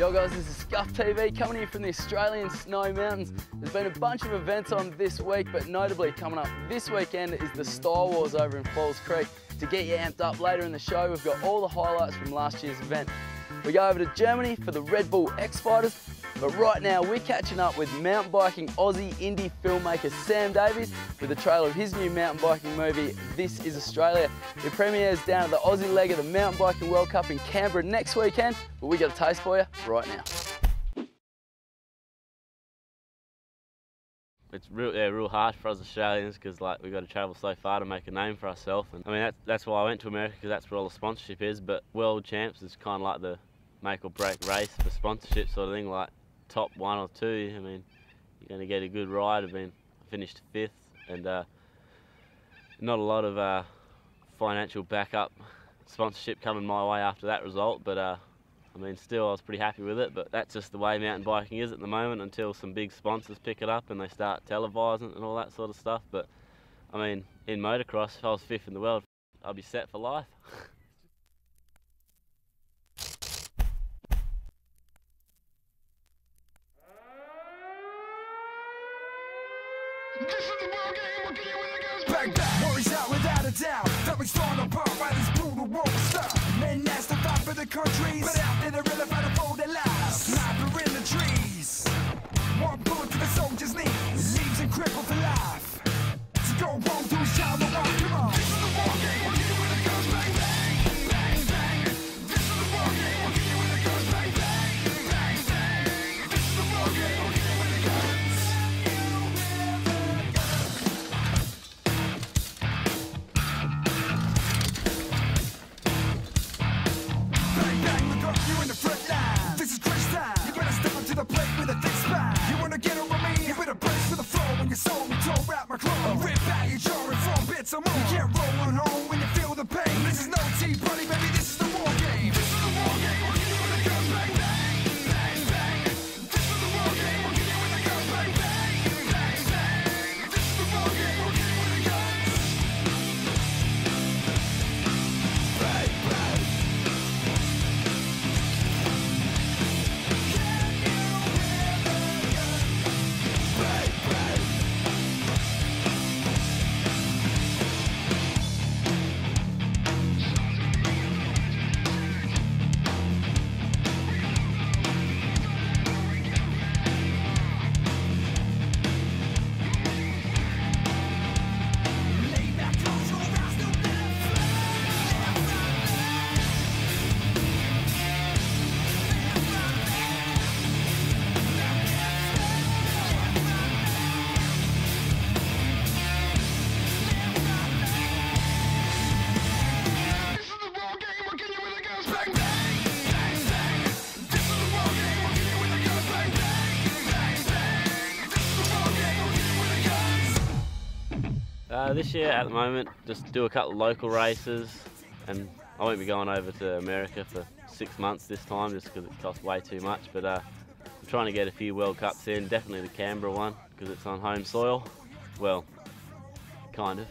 Yo guys, this is Skuff TV coming in from the Australian Snowy Mountains. There's been a bunch of events on this week, but notably coming up this weekend is the Stylewars over in Falls Creek. To get you amped up later in the show, we've got all the highlights from last year's event. We go over to Germany for the RedBull X-Fighters, but right now we're catching up with mountain biking Aussie indie filmmaker Sam Davies with a trailer of his new mountain biking movie, This Is Australia. It premieres down at the Aussie leg of the Mountain Biking World Cup in Canberra next weekend, but we got a taste for you right now. It's real hard for us Australians because we've got to travel so far to make a name for ourselves. And I mean that's why I went to America, because that's where all the sponsorship is. But World Champs is kind of like the make or break race for sponsorship sort of thing. Like top 1 or 2, I mean you're going to get a good ride. I finished 5th, and not a lot of financial backup sponsorship coming my way after that result. But I mean, still, I was pretty happy with it, but that's just the way mountain biking is at the moment until some big sponsors pick it up and they start televising and all that sort of stuff. But, I mean, in motocross, if I was 5th in the world, I'd be set for life. This is the world game, we'll get you when it goes back, back. Worries out without a doubt. Nothing's torn apart by this brutal world stuff. Men ask to fight for the countries, but out there they're really fighting for their lives. Sniper in the trees. One bullet to the soldier's knee. Leaves him crippled for life. To go wrong through his child of life. Come on. This is the war game, we'll get you when it goes bang, bang, bang, bang. This is the war game, we'll get you when it goes bang, bang, bang, bang. This is the war game, we'll get you when it goes. You can't roll on home when you feel the pain. This is no tea, buddy, baby, this is the war game. This is the war game, we'll get you when it goes bang, bang, bang, bang. This is the war game, we'll get you when it goes bang, bang, bang, bang. This is the war game, we'll get you when it goes bang, bang. Bang, bang. This year, at the moment, just do a couple of local races, and I won't be going over to America for 6 months this time just because it costs way too much, but I'm trying to get a few World Cups in, definitely the Canberra one because it's on home soil. Well, kind of.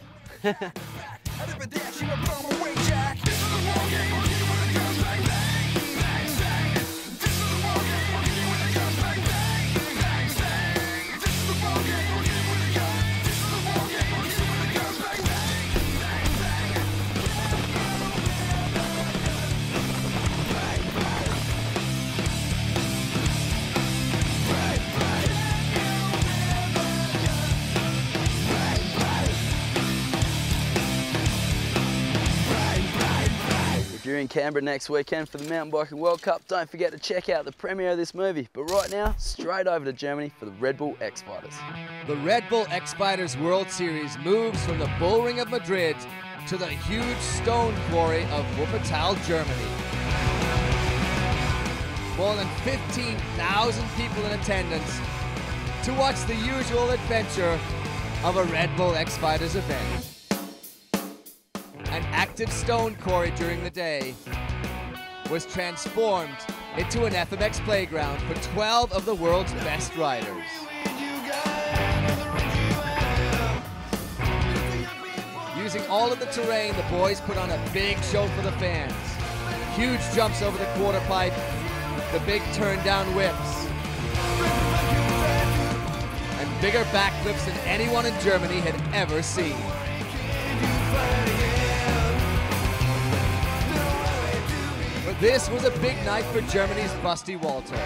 If you're in Canberra next weekend for the Mountain Biking World Cup, don't forget to check out the premiere of this movie. But right now, straight over to Germany for the RedBull X-Fighters. The RedBull X-Fighters World Series moves from the bullring of Madrid to the huge stone quarry of Wuppertal, Germany. More than 15,000 people in attendance to watch the usual adventure of a RedBull X-Fighters event. An active stone quarry during the day was transformed into an FMX playground for 12 of the world's best riders. Using all of the terrain, the boys put on a big show for the fans. Huge jumps over the quarter pipe, the big turn down whips, and bigger backflips than anyone in Germany had ever seen. But this was a big night for Germany's Basti Walter.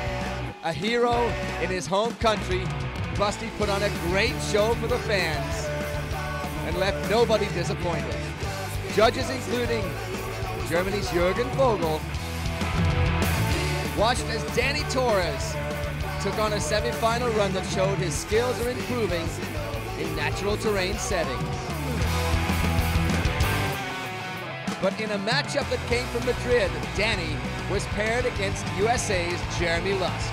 A hero in his home country, Basti put on a great show for the fans and left nobody disappointed. Judges including Germany's Jürgen Vogel watched as Danny Torres took on a semi-final run that showed his skills are improving in natural terrain settings. But in a matchup that came from Madrid, Danny was paired against USA's Jeremy Lusk.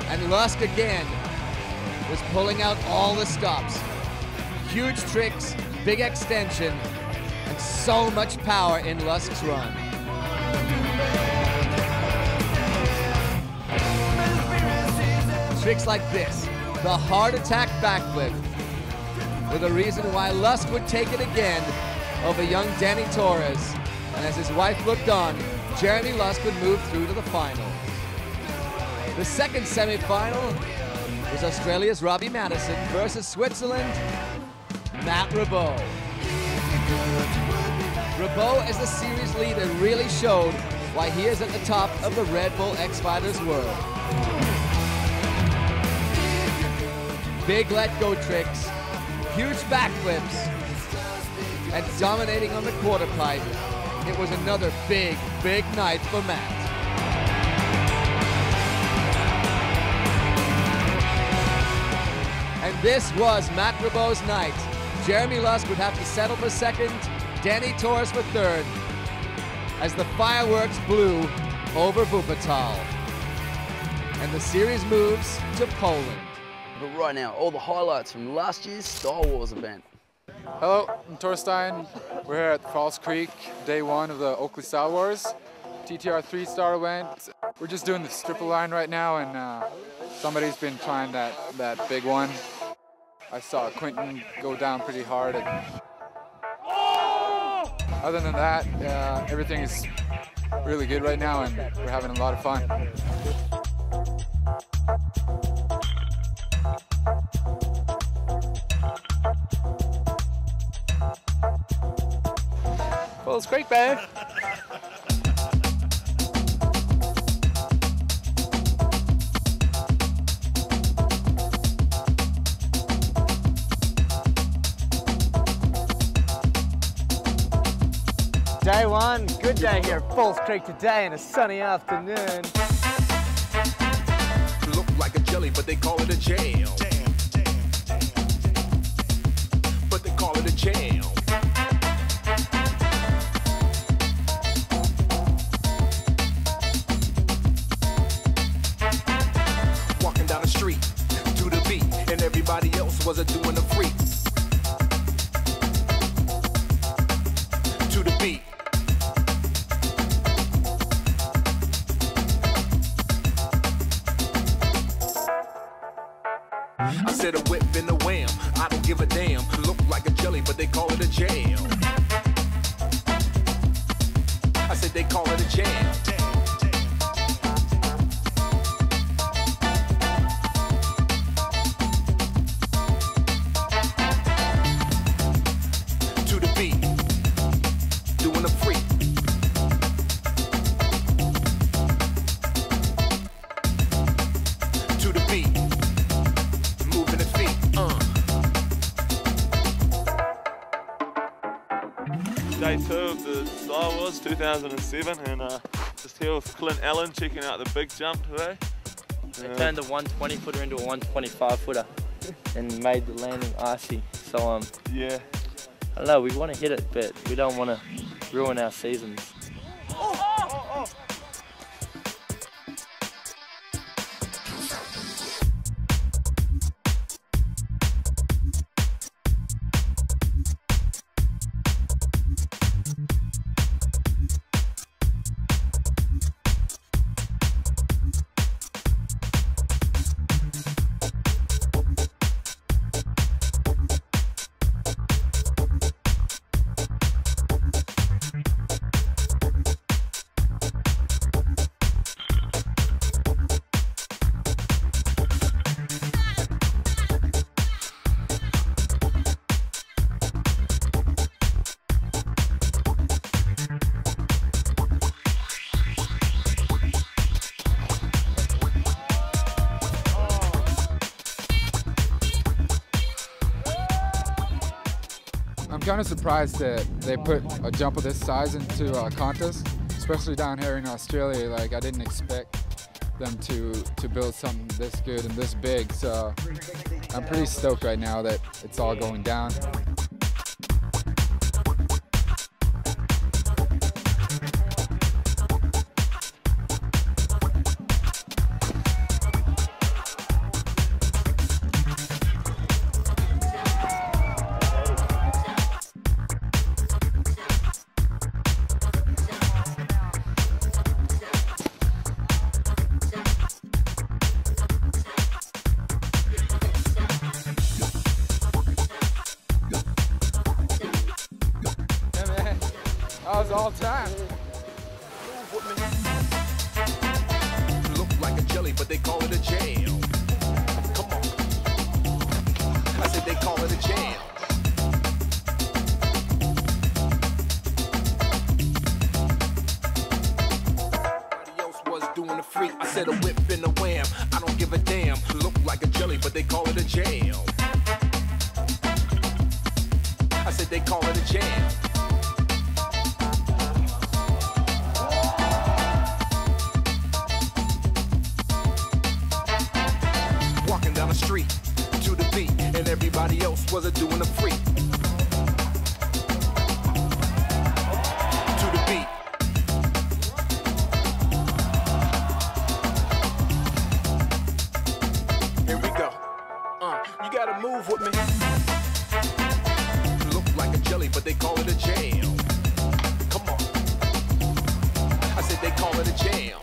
And Lusk again was pulling out all the stops. Huge tricks, big extension, and so much power in Lusk's run. Tricks like this, the heart attack backflip, were the reason why Lusk would take it again over young Danny Torres. And as his wife looked on, Jeremy Lusk would move through to the final. The second semi-final was Australia's Robbie Maddison versus Switzerland, Mat Rebeaud. Rebeaud, as the series leader, really showed why he is at the top of the RedBull X-Fighters world. Big let-go tricks, huge backflips, and dominating on the quarter pipe. It was another big, big night for Matt. And this was Mat Rebeaud's night. Jeremy Lusk would have to settle for second, Danny Torres for third, as the fireworks blew over Wuppertal. And the series moves to Poland. But right now, all the highlights from last year's Stylewars event. Hello, I'm Torstein. We're here at Falls Creek, day one of the Oakley Stylewars TTR 3-star event. We're just doing the triple line right now, and somebody's been trying that big one. I saw Quentin go down pretty hard. Other than that, everything is really good right now, and we're having a lot of fun. Falls Creek, babe. Day one, good day here at Falls Creek today and a sunny afternoon. Look like a jelly, but they call it a jail. But they call it a jail. Walking down the street to the beat, and everybody else was doing a freak. To the beat. I said a whip and a wham, I don't give a damn. Look like a jelly, but they call it a jail. I said they call it a jail. To the beat, doing a freak. To the beat. Moving the feet, Day two of the Stylewars 2007, and just here with Clint Allen checking out the big jump today. They turned a 120 footer into a 125 footer and made the landing icy. So Yeah. I don't know, we want to hit it, but we don't want to ruin our seasons. kind of surprised that they put a jump of this size into a contest, especially down here in Australia. Like, I didn't expect them to build something this good and this big, so I'm pretty stoked right now that it's all going down. That was all time. Look like a jelly, but they call it a jam. Come on. I said they call it a jam. Everybody else was doing a freak. I said a whip and a wham. I don't give a damn. Look like a jelly, but they call it a jam. I said they call it a jam. Down the street to the beat, and everybody else was doing a freak. To the beat. Here we go. You gotta move with me. Look like a jelly, but they call it a jam. Come on. I said they call it a jam.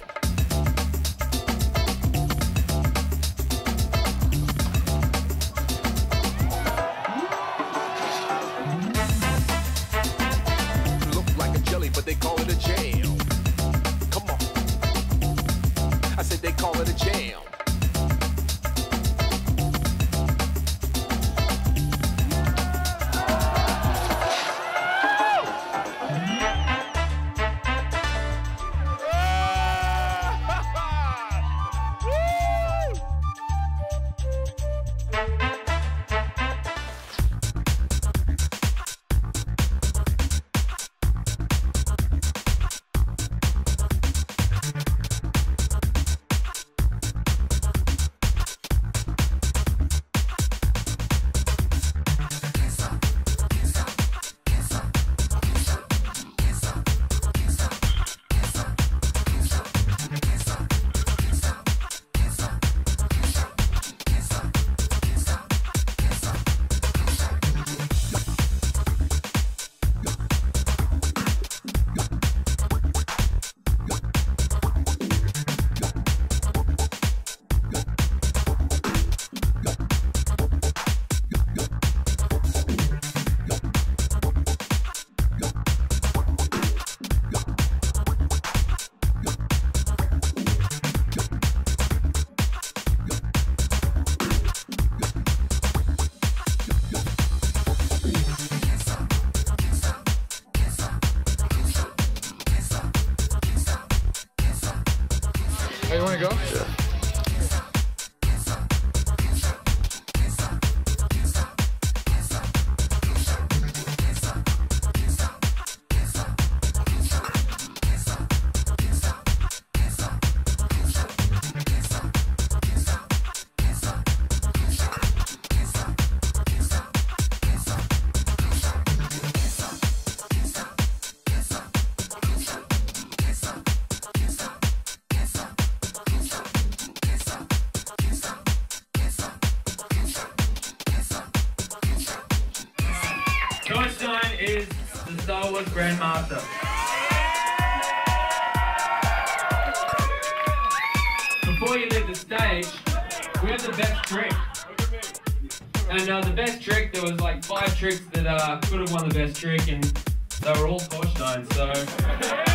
But they call it a jam. Come on. I said they call it a jam. Hey, you want to go? Yeah. Is the Stylewars Grandmaster. Before you leave the stage, we have the best trick. And the best trick, there was like 5 tricks that could have won the best trick, and they were all Torstein, so...